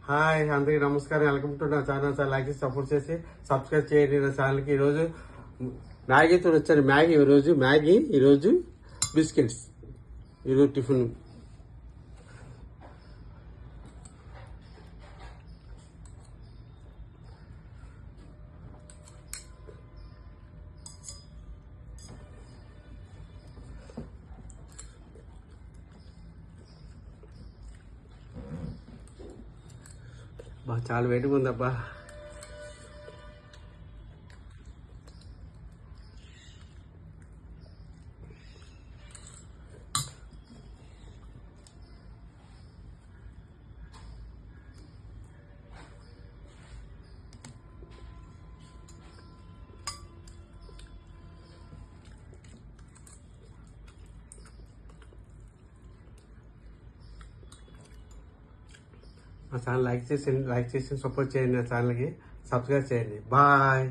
Hi అందరికీ నమస్కారం. Welcome to నా ఛానల్. సార్ లైక్ చేసి సపోర్ట్ చేసి సబ్స్క్రైబ్ చేయండి నా ఛానల్కి. ఈరోజు మ్యాగీతో వచ్చాను. మ్యాగీ ఈరోజు బిస్కెట్స్ ఈరోజు టిఫిన్. చాలా వేడిగా ఉందబ్బా. మా ఛానల్ లైక్ చేసి సపోర్ట్ చేయండి. నా ఛానల్కి సబ్స్క్రైబ్ చేయండి. బాయ్.